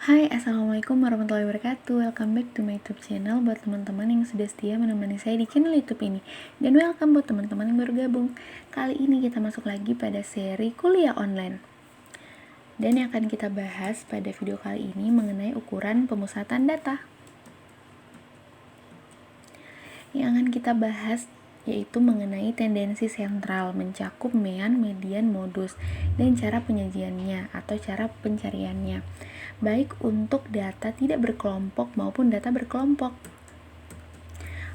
Hai, Assalamualaikum warahmatullahi wabarakatuh. Welcome back to my YouTube channel buat teman-teman yang sudah setia menemani saya di channel YouTube ini. Dan welcome buat teman-teman yang baru gabung. Kali ini kita masuk lagi pada seri kuliah online. Dan yang akan kita bahas pada video kali ini mengenai ukuran pemusatan data. Yang akan kita bahas yaitu mengenai tendensi sentral, mencakup mean, median, modus, dan cara penyajiannya atau cara pencariannya, baik untuk data tidak berkelompok maupun data berkelompok.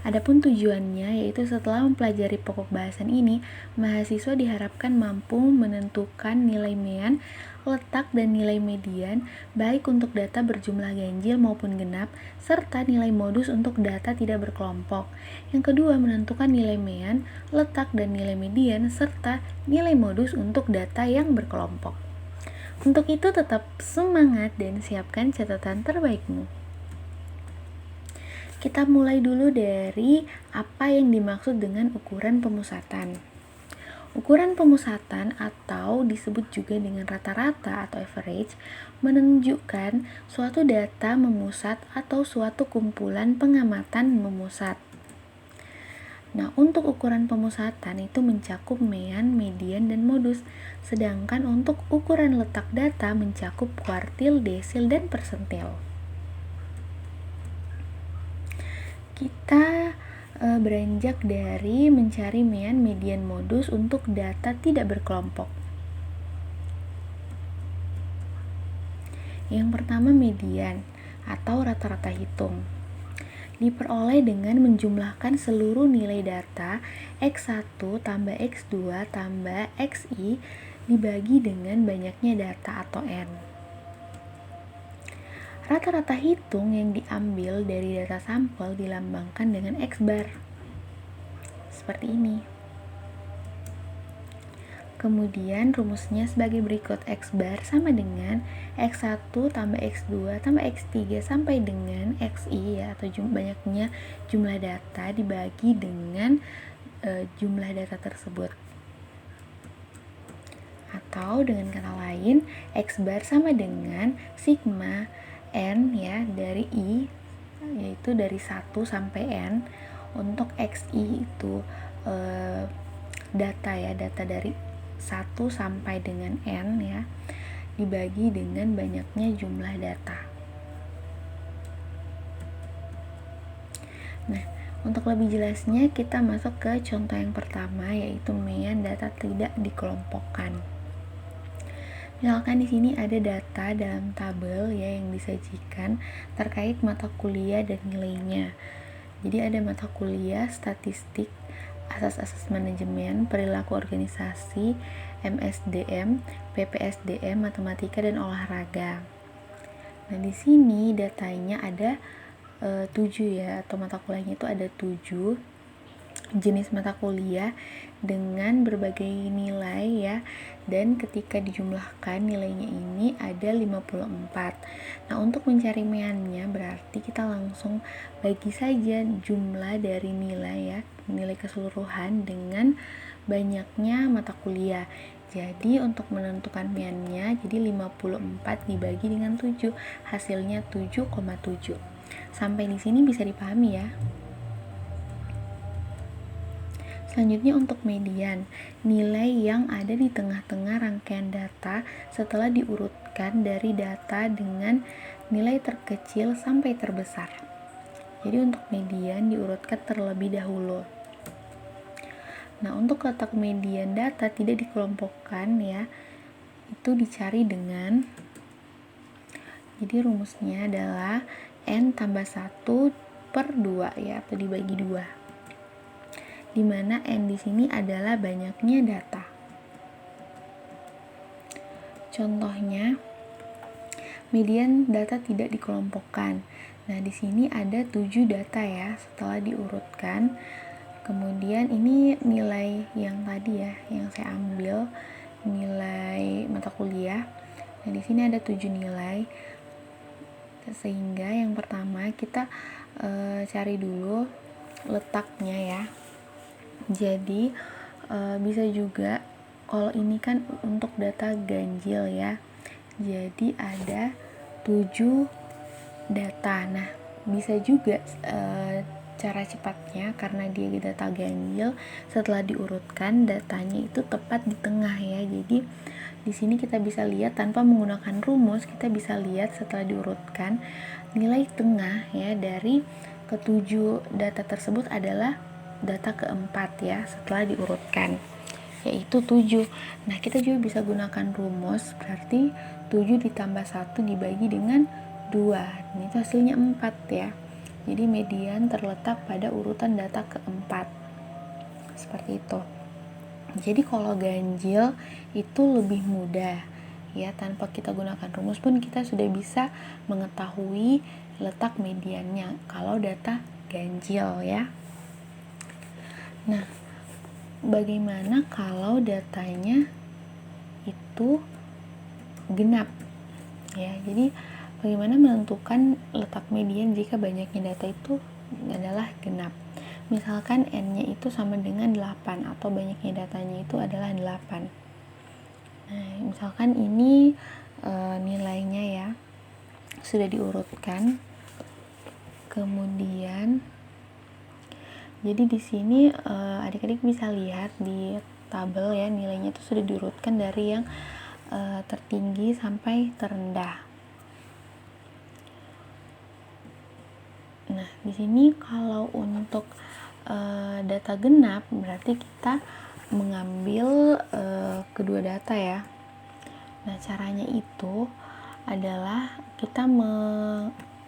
Adapun tujuannya yaitu setelah mempelajari pokok bahasan ini, mahasiswa diharapkan mampu menentukan nilai mean, letak dan nilai median baik untuk data berjumlah ganjil maupun genap, serta nilai modus untuk data tidak berkelompok. Yang kedua, menentukan nilai mean, letak dan nilai median serta nilai modus untuk data yang berkelompok. Untuk itu tetap semangat dan siapkan catatan terbaikmu. Kita mulai dulu dari apa yang dimaksud dengan ukuran pemusatan. Ukuran pemusatan atau disebut juga dengan rata-rata atau average menunjukkan suatu data memusat atau suatu kumpulan pengamatan memusat. Nah, untuk ukuran pemusatan itu mencakup mean, median, dan modus, sedangkan untuk ukuran letak data mencakup kuartil, desil, dan persentil. Kita beranjak dari mencari mean, median, modus untuk data tidak berkelompok. Yang pertama, median atau rata-rata hitung diperoleh dengan menjumlahkan seluruh nilai data X1 tambah X2 tambah XI dibagi dengan banyaknya data atau N. Rata-rata hitung yang diambil dari data sampel dilambangkan dengan X bar. Seperti ini. Kemudian rumusnya sebagai berikut. X bar sama dengan X1 tambah X2 tambah X3 sampai dengan XI ya, atau banyaknya jumlah data dibagi dengan jumlah data tersebut. Atau dengan kata lain, X bar sama dengan sigma N ya dari I, yaitu dari 1 sampai N. Untuk XI itu data ya, data dari 1 sampai dengan N ya, dibagi dengan banyaknya jumlah data. Nah, untuk lebih jelasnya kita masuk ke contoh yang pertama, yaitu mean data tidak dikelompokkan. Misalkan di sini ada data dalam tabel ya yang disajikan terkait mata kuliah dan nilainya. Jadi ada mata kuliah statistik, asas-asas manajemen, perilaku organisasi, MSDM, PPSDM, matematika dan olahraga. Nah, di sini datanya ada 7 ya, atau mata kuliahnya itu ada 7 jenis mata kuliah dengan berbagai nilai ya, dan ketika dijumlahkan nilainya ini ada 54. Nah, untuk mencari meannya berarti kita langsung bagi saja jumlah dari nilai ya, nilai keseluruhan dengan banyaknya mata kuliah. Jadi untuk menentukan meannya, jadi 54 dibagi dengan 7, hasilnya 7,7. Sampai di sini bisa dipahami ya. Selanjutnya untuk median, nilai yang ada di tengah-tengah rangkaian data setelah diurutkan dari data dengan nilai terkecil sampai terbesar. Jadi untuk median diurutkan terlebih dahulu. Nah, untuk letak median data tidak dikelompokkan ya, itu dicari dengan, jadi rumusnya adalah N tambah 1 per 2 ya, atau dibagi 2. Di mana N di sini adalah banyaknya data. Contohnya, median data tidak dikelompokkan. Nah, di sini ada 7 data ya, setelah diurutkan. Kemudian ini nilai yang tadi ya, yang saya ambil, nilai mata kuliah. Nah, di sini ada 7 nilai. Sehingga yang pertama kita cari dulu letaknya ya. Jadi bisa juga kalau ini kan untuk data ganjil ya, jadi ada 7 data. Nah, bisa juga cara cepatnya karena dia data ganjil, setelah diurutkan datanya itu tepat di tengah ya. Jadi di sini kita bisa lihat tanpa menggunakan rumus, kita bisa lihat setelah diurutkan nilai tengah ya dari ketujuh data tersebut adalah data keempat ya setelah diurutkan, yaitu 7. Nah, kita juga bisa gunakan rumus, berarti 7 ditambah 1 dibagi dengan 2. Ini itu hasilnya 4 ya. Jadi median terletak pada urutan data keempat. Seperti itu. Jadi kalau ganjil itu lebih mudah ya, tanpa kita gunakan rumus pun kita sudah bisa mengetahui letak mediannya kalau data ganjil ya. Nah, bagaimana kalau datanya itu genap ya? Jadi bagaimana menentukan letak median jika banyaknya data itu adalah genap? Misalkan n-nya itu sama dengan 8 atau banyaknya datanya itu adalah 8. Nah, misalkan ini nilainya ya sudah diurutkan. Kemudian jadi di sini adik-adik bisa lihat di tabel ya, nilainya itu sudah diurutkan dari yang tertinggi sampai terendah. Nah, di sini kalau untuk data genap berarti kita mengambil kedua data ya. Nah, caranya itu adalah kita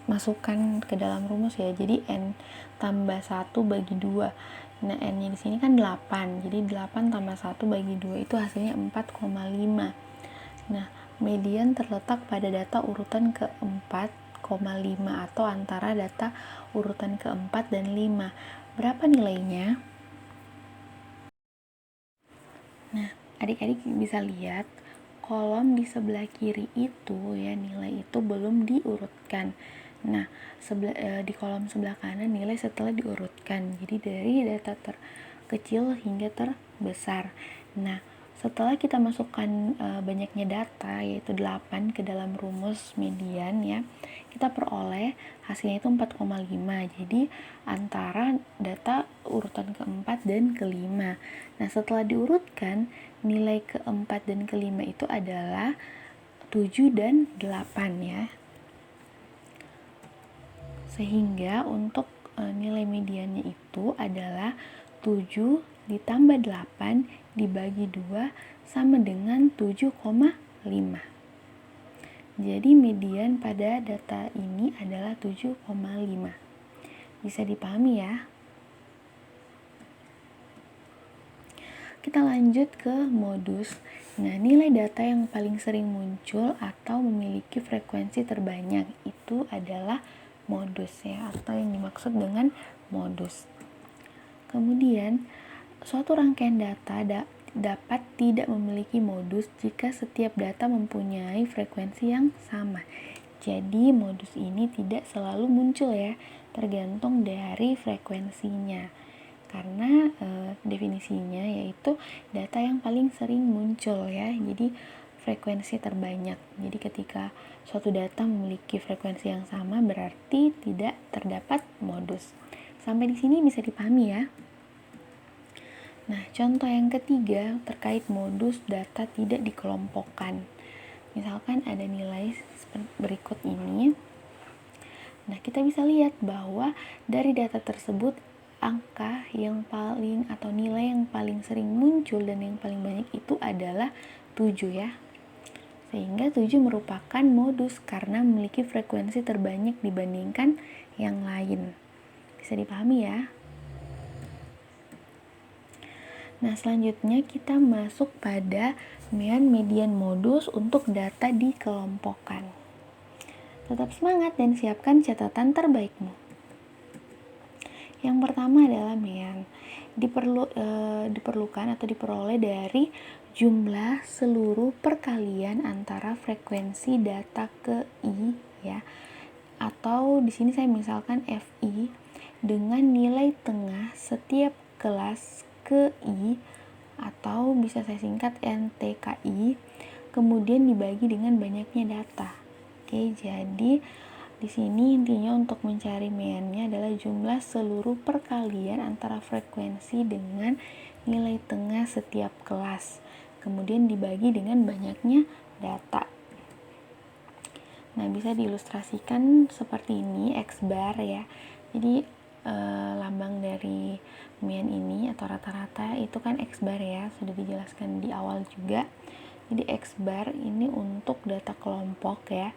masukkan ke dalam rumus ya. Jadi n tambah 1 bagi 2. Nah, n-nya di sini kan 8. Jadi 8 tambah 1 bagi 2 itu hasilnya 4,5. Nah, median terletak pada data urutan ke-4, 5 atau antara data urutan ke-4 dan 5. Berapa nilainya? Nah, adik-adik bisa lihat kolom di sebelah kiri itu ya, nilai itu belum diurutkan. Nah, di kolom sebelah kanan nilai setelah diurutkan. Jadi dari data terkecil hingga terbesar. Nah, setelah kita masukkan banyaknya data yaitu 8 ke dalam rumus median ya, kita peroleh hasilnya itu 4,5. Jadi antara data urutan keempat dan kelima. Nah, setelah diurutkan nilai keempat dan kelima itu adalah 7 dan 8 ya. Sehingga untuk nilai mediannya itu adalah 7 ditambah 8 dibagi 2 sama dengan 7,5. Jadi median pada data ini adalah 7,5. Bisa dipahami ya? Kita lanjut ke modus. Nah, nilai data yang paling sering muncul atau memiliki frekuensi terbanyak itu adalah modus ya, atau yang dimaksud dengan modus. Kemudian, suatu rangkaian data dapat tidak memiliki modus jika setiap data mempunyai frekuensi yang sama. Jadi, modus ini tidak selalu muncul ya, tergantung dari frekuensinya. Karena definisinya yaitu data yang paling sering muncul ya. Jadi frekuensi terbanyak. Jadi ketika suatu data memiliki frekuensi yang sama berarti tidak terdapat modus. Sampai di sini bisa dipahami ya. Nah, contoh yang ketiga terkait modus data tidak dikelompokkan. Misalkan ada nilai berikut ini. Nah, kita bisa lihat bahwa dari data tersebut angka yang paling atau nilai yang paling sering muncul dan yang paling banyak itu adalah 7 ya. Sehingga 7 merupakan modus karena memiliki frekuensi terbanyak dibandingkan yang lain. Bisa dipahami ya? Nah, selanjutnya kita masuk pada median modus untuk data dikelompokkan. Tetap semangat dan siapkan catatan terbaikmu. Yang pertama adalah median. Diperlukan atau diperoleh dari jumlah seluruh perkalian antara frekuensi data ke I ya. Atau di sini saya misalkan FI dengan nilai tengah setiap kelas ke I, atau bisa saya singkat NTKI, kemudian dibagi dengan banyaknya data Oke, jadi di sini intinya untuk mencari meannya adalah jumlah seluruh perkalian antara frekuensi dengan nilai tengah setiap kelas. Kemudian dibagi dengan banyaknya data. Nah, bisa diilustrasikan seperti ini, X bar ya. Jadi lambang dari mean ini atau rata-rata itu kan X bar ya, sudah dijelaskan di awal juga. Jadi X bar ini untuk data kelompok ya,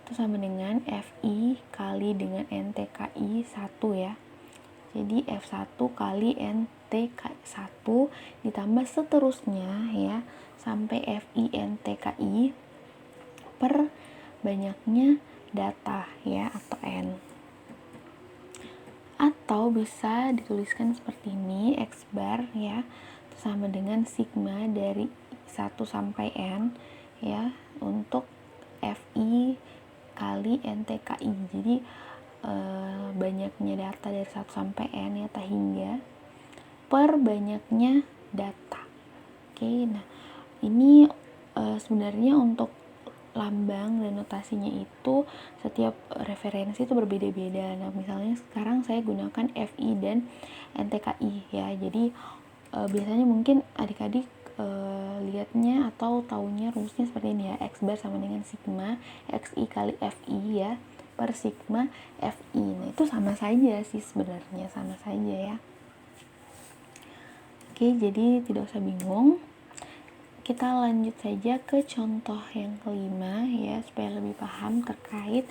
itu sama dengan FI kali dengan NTKI 1 ya. Jadi F1 kali NTKI 1 ditambah seterusnya ya, sampai FI NTKI per banyaknya data ya, atau N. Atau bisa dituliskan seperti ini, X bar ya sama dengan sigma dari 1 sampai N ya, untuk FI kali NTKI. Jadi banyaknya data dari 1 sampai N ya, hingga per banyaknya data. Oke, nah ini sebenarnya untuk lambang dan notasinya itu setiap referensi itu berbeda-beda. Nah, misalnya sekarang saya gunakan FI dan NTKI ya. Jadi biasanya mungkin adik-adik lihatnya atau taunya rumusnya seperti ini ya. X bar sama dengan sigma XI kali FI ya per sigma FI. Nah, itu sama saja sih sebenarnya, sama saja ya. Oke, jadi tidak usah bingung. Kita lanjut saja ke contoh yang kelima ya, supaya lebih paham terkait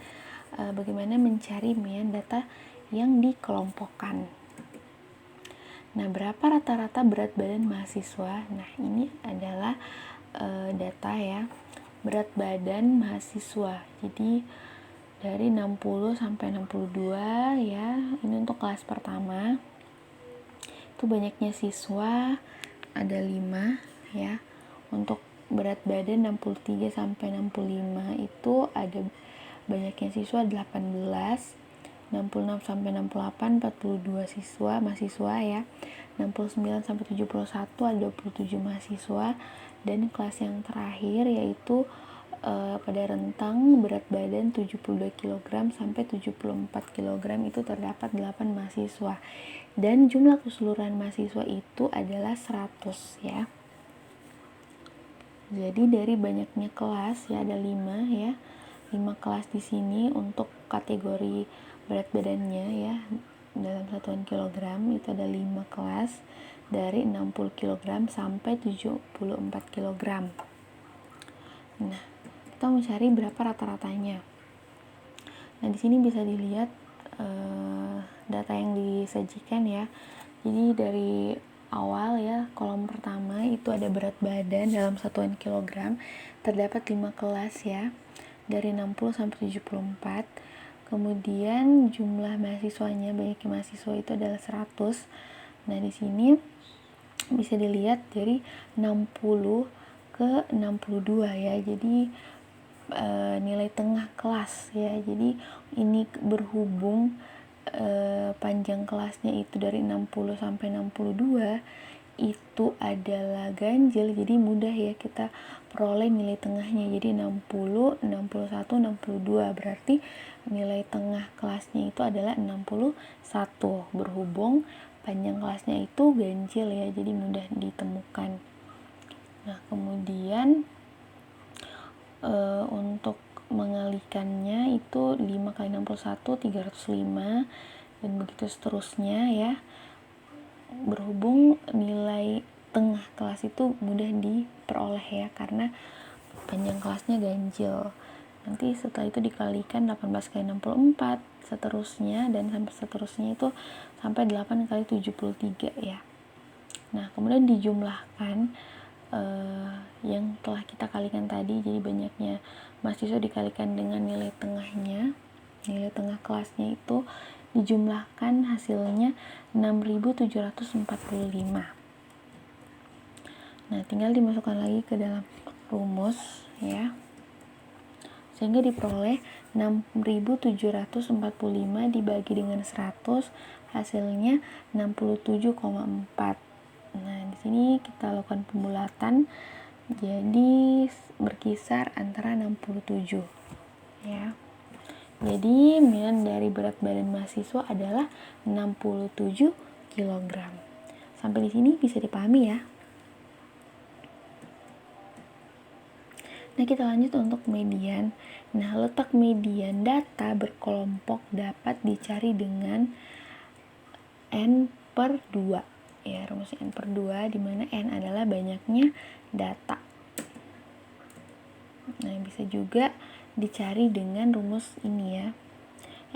bagaimana mencari mean data yang dikelompokkan. Nah, berapa rata-rata berat badan mahasiswa? Nah, ini adalah data ya, berat badan mahasiswa. Jadi dari 60 sampai 62 ya, ini untuk kelas pertama. Itu banyaknya siswa ada 5 ya. Untuk berat badan 63 sampai 65 itu ada banyaknya siswa 18, 66 sampai 68 42 siswa mahasiswa ya. 69 sampai 71 ada 27 mahasiswa, dan kelas yang terakhir yaitu pada rentang berat badan 72 kg sampai 74 kg itu terdapat 8 mahasiswa, dan jumlah keseluruhan mahasiswa itu adalah 100 ya. Jadi dari banyaknya kelas ya, ada 5 ya, 5 kelas di sini untuk kategori berat badannya ya, dalam satuan kilogram itu ada 5 kelas dari 60 kg sampai 74 kg. Nah, kita mau cari berapa rata-ratanya. Nah, di sini bisa dilihat data yang disajikan ya. Jadi dari awal ya, kolom pertama itu ada berat badan dalam satuan kilogram, terdapat 5 kelas ya, dari 60 sampai 74. Kemudian jumlah mahasiswanya, banyaknya mahasiswa itu adalah 100. Nah, di sini bisa dilihat dari 60 ke 62 ya. Jadi nilai tengah kelas ya. Jadi ini berhubung panjang kelasnya itu dari 60 sampai 62 itu adalah ganjil, jadi mudah ya kita peroleh nilai tengahnya. Jadi 60, 61, 62 berarti nilai tengah kelasnya itu adalah 61, berhubung panjang kelasnya itu ganjil ya, jadi mudah ditemukan. Nah, kemudian untuk mengalikannya itu 5 kali 61 305 dan begitu seterusnya ya, berhubung nilai tengah kelas itu mudah diperoleh ya karena panjang kelasnya ganjil. Nanti setelah itu dikalikan 18 kali 64 seterusnya, dan sampai seterusnya itu sampai 8 kali 73 ya. Nah, kemudian dijumlahkan yang telah kita kalikan tadi, jadi banyaknya mahasiswa dikalikan dengan nilai tengahnya, nilai tengah kelasnya itu dijumlahkan, hasilnya 6.745. Nah, tinggal dimasukkan lagi ke dalam rumus ya, sehingga diperoleh 6.745 dibagi dengan 100 hasilnya 67,4. Nah, di sini kita lakukan pembulatan, jadi berkisar antara 67 ya. Jadi nilai dari berat badan mahasiswa adalah 67 kg. Sampai di sini bisa dipahami ya. Nah, kita lanjut untuk median. Nah, letak median data berkelompok dapat dicari dengan N per 2. Ya, rumusnya N per 2, di mana N adalah banyaknya data. Nah, bisa juga dicari dengan rumus ini ya.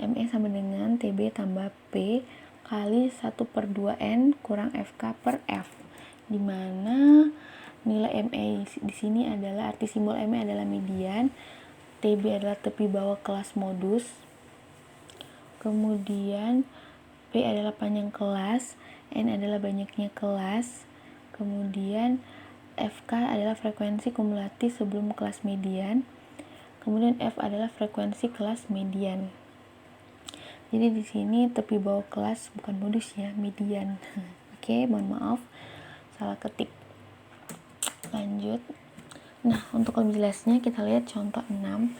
ME sama dengan TB tambah P kali 1 per 2N kurang FK per F. Di mana nilai ME di sini adalah, arti simbol ME adalah median, TB adalah tepi bawah kelas modus, kemudian P adalah panjang kelas, N adalah banyaknya kelas, kemudian FK adalah frekuensi kumulatif sebelum kelas median, kemudian F adalah frekuensi kelas median. Jadi di sini tepi bawah kelas bukan modus ya, median. Oke, mohon maaf salah ketik. Lanjut. Nah, untuk lebih jelasnya kita lihat contoh 6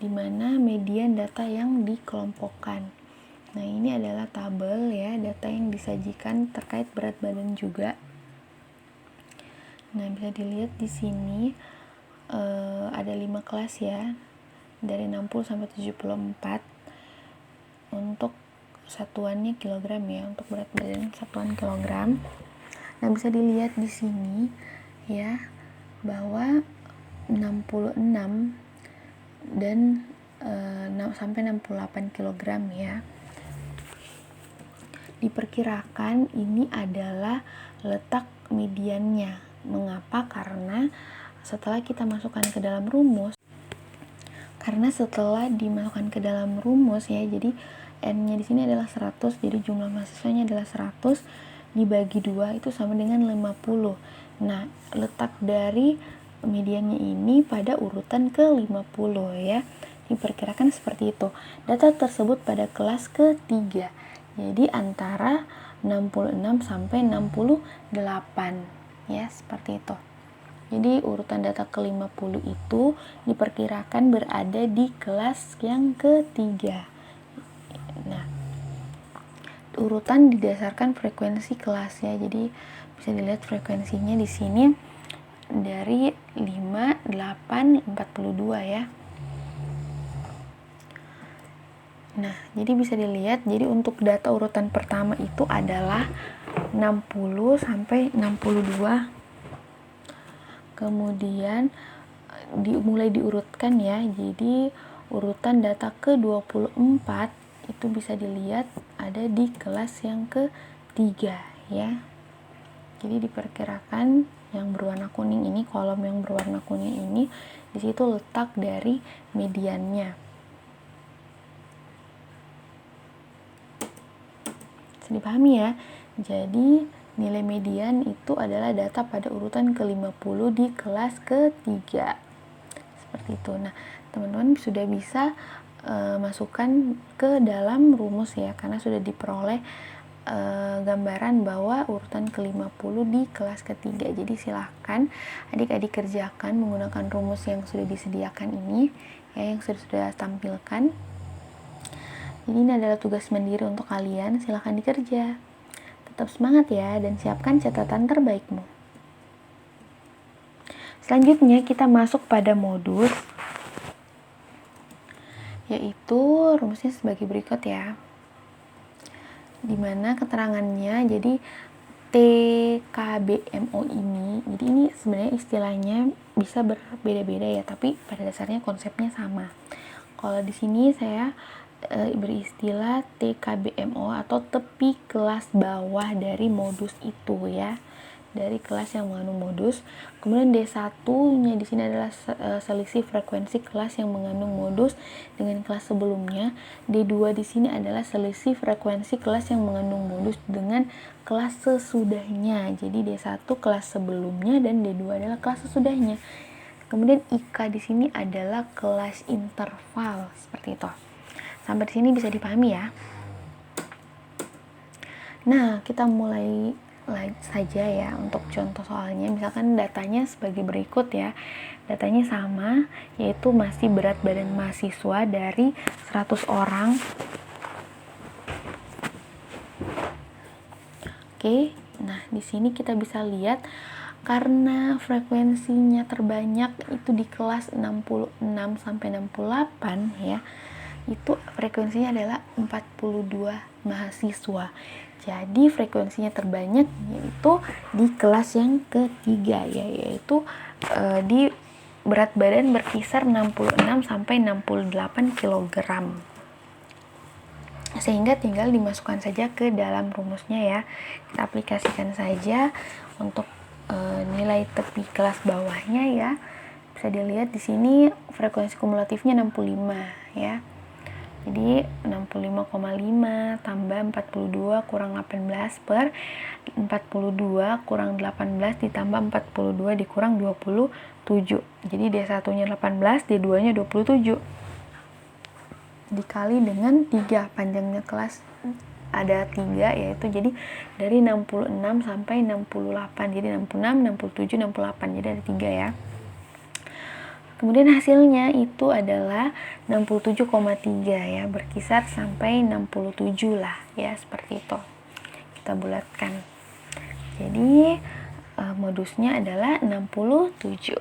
di mana median data yang dikelompokkan. Nah, ini adalah tabel ya, data yang disajikan terkait berat badan juga. Nah, bisa dilihat di sini ada 5 kelas ya, dari 60 sampai 74 untuk satuannya kilogram ya, untuk berat badan satuan kilogram. Nah, bisa dilihat di sini ya bahwa 66 dan sampai 68 kg ya. Diperkirakan ini adalah letak mediannya. Mengapa? Karena setelah kita masukkan ke dalam rumus, ya, jadi N-nya di sini adalah 100, jadi jumlah mahasiswanya adalah 100 dibagi 2 itu sama dengan 50. Nah, letak dari mediannya ini pada urutan ke-50 ya. Diperkirakan seperti itu. Data tersebut pada kelas ketiga. Jadi antara 66 sampai 68 ya, seperti itu. Jadi urutan data ke-50 itu diperkirakan berada di kelas yang ketiga. Nah, urutan didasarkan frekuensi kelas ya. Jadi bisa dilihat frekuensinya di sini dari 5, 8, 42 ya. Nah, jadi bisa dilihat, jadi untuk data urutan pertama itu adalah 60 sampai 62. Kemudian mulai diurutkan ya. Jadi urutan data ke-24 itu bisa dilihat ada di kelas yang ketiga ya. Jadi diperkirakan yang berwarna kuning ini, kolom yang berwarna kuning ini, di situ letak dari mediannya. Bisa dipahami ya. Jadi nilai median itu adalah data pada urutan ke-50 di kelas ketiga. Seperti itu. Nah, teman-teman sudah bisa masukkan ke dalam rumus ya, karena sudah diperoleh gambaran bahwa urutan ke-50 di kelas ketiga. Jadi silahkan adik-adik kerjakan menggunakan rumus yang sudah disediakan ini ya, yang sudah tampilkan. Jadi ini adalah tugas mandiri untuk kalian, silahkan dikerja. Tetap semangat ya, dan siapkan catatan terbaikmu. Selanjutnya kita masuk pada modus, yaitu rumusnya sebagai berikut ya. Dimana keterangannya, jadi TKBMO ini, jadi ini sebenarnya istilahnya bisa berbeda-beda ya, tapi pada dasarnya konsepnya sama. Kalau di sini saya beristilah TKBMO atau tepi kelas bawah dari modus itu ya, dari kelas yang mengandung modus. Kemudian D1-nya di sini adalah selisih frekuensi kelas yang mengandung modus dengan kelas sebelumnya. D2 di sini adalah selisih frekuensi kelas yang mengandung modus dengan kelas sesudahnya. Jadi D1 kelas sebelumnya dan D2 adalah kelas sesudahnya. Kemudian IK di sini adalah kelas interval, seperti itu. Sampai di sini bisa dipahami ya. Nah, kita mulai saja ya untuk contoh soalnya. Misalkan datanya sebagai berikut ya. Datanya sama, yaitu masih berat badan mahasiswa dari 100 orang. Oke, nah di sini kita bisa lihat karena frekuensinya terbanyak itu di kelas 66 sampai 68 ya. Itu frekuensinya adalah 42 mahasiswa. Jadi frekuensinya terbanyak yaitu di kelas yang ketiga ya, yaitu di berat badan berkisar 66 sampai 68 kg. Sehingga tinggal dimasukkan saja ke dalam rumusnya ya. Kita aplikasikan saja untuk nilai tepi kelas bawahnya ya. Bisa dilihat di sini frekuensi kumulatifnya 65 ya. Jadi 65,5 tambah 42 kurang 18 per 42 kurang 18 ditambah 42 dikurang 27. Jadi D1-nya 18, D2-nya 27. Dikali dengan 3, panjangnya kelas ada 3 yaitu jadi dari 66 sampai 68. Jadi 66, 67, 68. Jadi ada 3 ya. Kemudian hasilnya itu adalah 67,3 ya, berkisar sampai 67 lah ya, seperti itu. Kita bulatkan. Jadi modusnya adalah 67.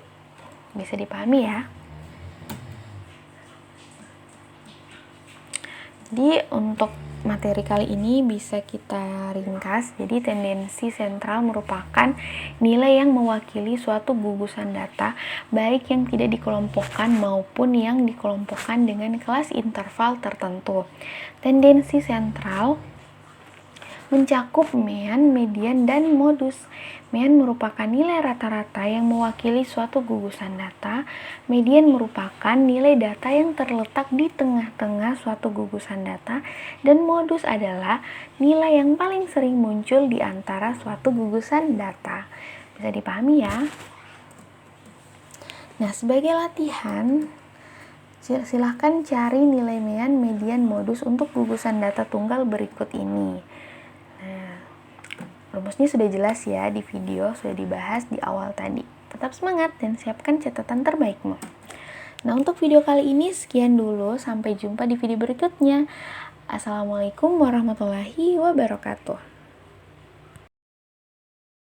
Bisa dipahami ya. Jadi untuk materi kali ini bisa kita ringkas. Jadi tendensi sentral merupakan nilai yang mewakili suatu gugusan data, baik yang tidak dikelompokkan maupun yang dikelompokkan dengan kelas interval tertentu. Tendensi sentral mencakup mean, median, dan modus. Mean merupakan nilai rata-rata yang mewakili suatu gugusan data. Median merupakan nilai data yang terletak di tengah-tengah suatu gugusan data. Dan modus adalah nilai yang paling sering muncul di antara suatu gugusan data. Bisa dipahami ya? Nah, sebagai latihan, silahkan cari nilai mean, median, modus untuk gugusan data tunggal berikut ini. Rumusnya sudah jelas ya di video, sudah dibahas di awal tadi. Tetap semangat dan siapkan catatan terbaikmu. Nah, untuk video kali ini sekian dulu. Sampai jumpa di video berikutnya. Assalamualaikum warahmatullahi wabarakatuh.